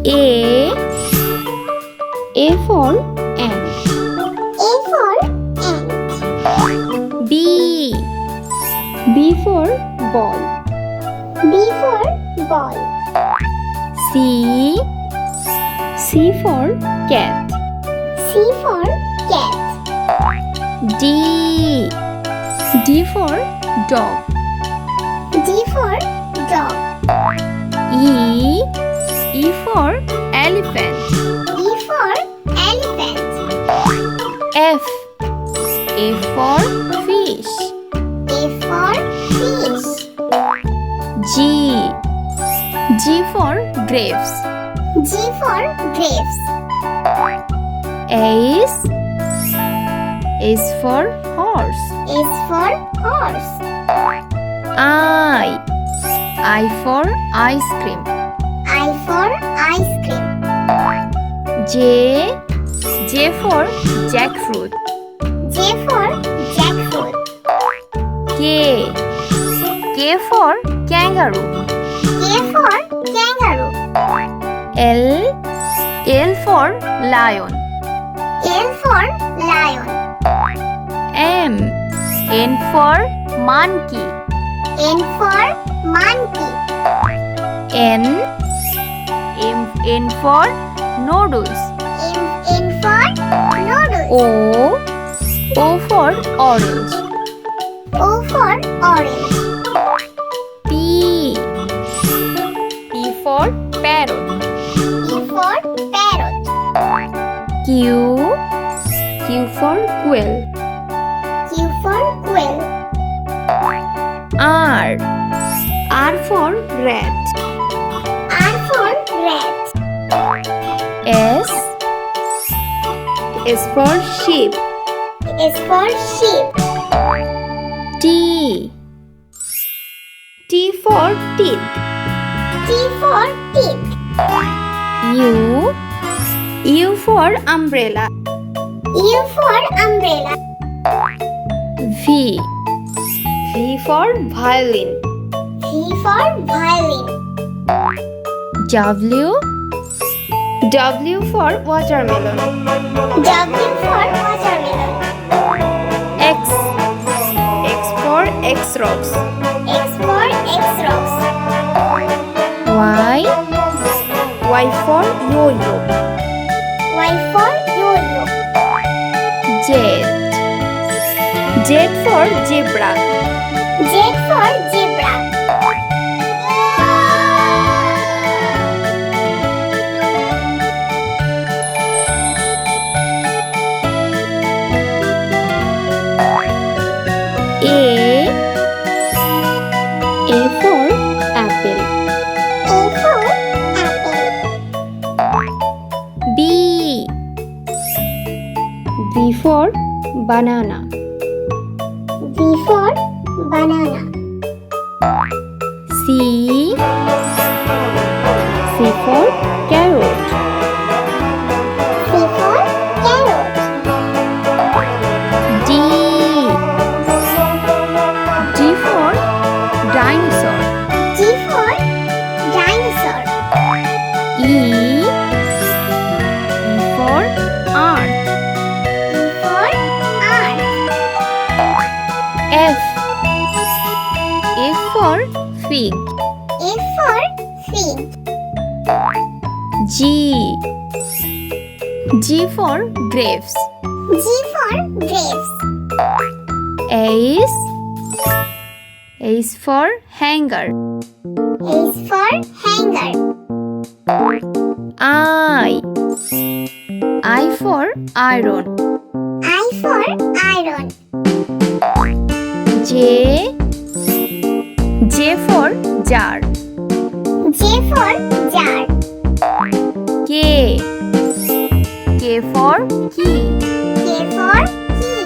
A for ant. A for ant. B for ball. B for ball. C for cat. C for cat. D for dog. D for dog. E for elephant. E for elephant. F for fish. A for fish. G for grapes. G for grapes. H for horse. S for horse. I for ice cream. I for ice cream. J for jackfruit. J for jackfruit. K for kangaroo. K for kangaroo. L for lion. L for lion. N for monkey. N for monkey. N for noodles. N for noodles. O for orange. O for orange. P for parrot. E for parrot. Q for quill. Q for quill. R for rat. R for rat. S for sheep. S for sheep. T for teeth. T for teeth. U for umbrella. U for umbrella. V for violin. V for violin. W for watermelon. W for watermelon. X for X-rocks. X for X-rocks. Y for yo-yo. Y for yo-yo. Z for zebra. Z for zebra. A for apple. A for apple. B for banana. B for banana. C for carrot. C for carrot. D for dinosaur. D for dinosaur. E for earth. E for earth. F for fig. F for fig. G for grapes. G for grapes. H for hanger. H for hanger. I for iron. I for iron. J for jar. J for jar. K for key. K for key.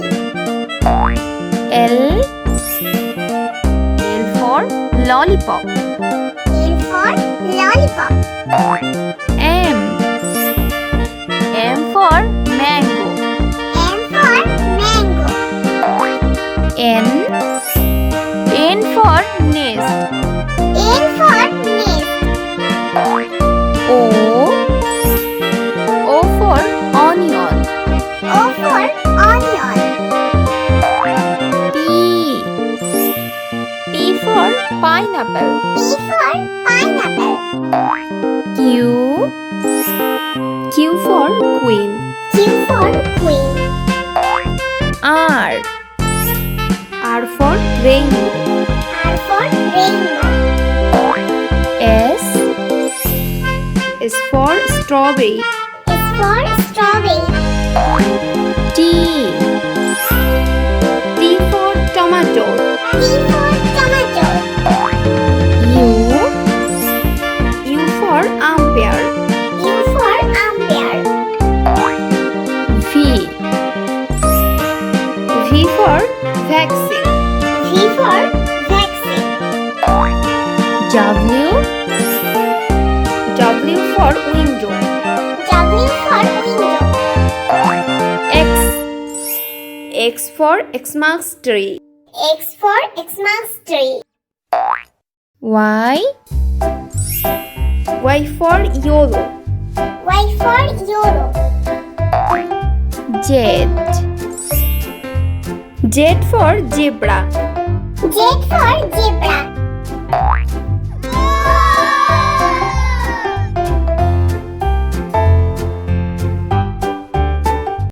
L for lollipop. L for lollipop. M for mango. M for mango. N for nest. N for nest. O P for pineapple. Q. Q for queen. Q for queen. R. R for rainbow. R for rainbow. S. S for strawberry. S for strawberry. T. T for tomato. T for tomato. U. U for umpire. U for umpire. V. V for vaccine. V for vaccine. W. W for window. W for window. X. X for Xmas tree. X for Xmas tree. Y. Y for yellow. Y for yellow. Z. Z for zebra. Z for zebra.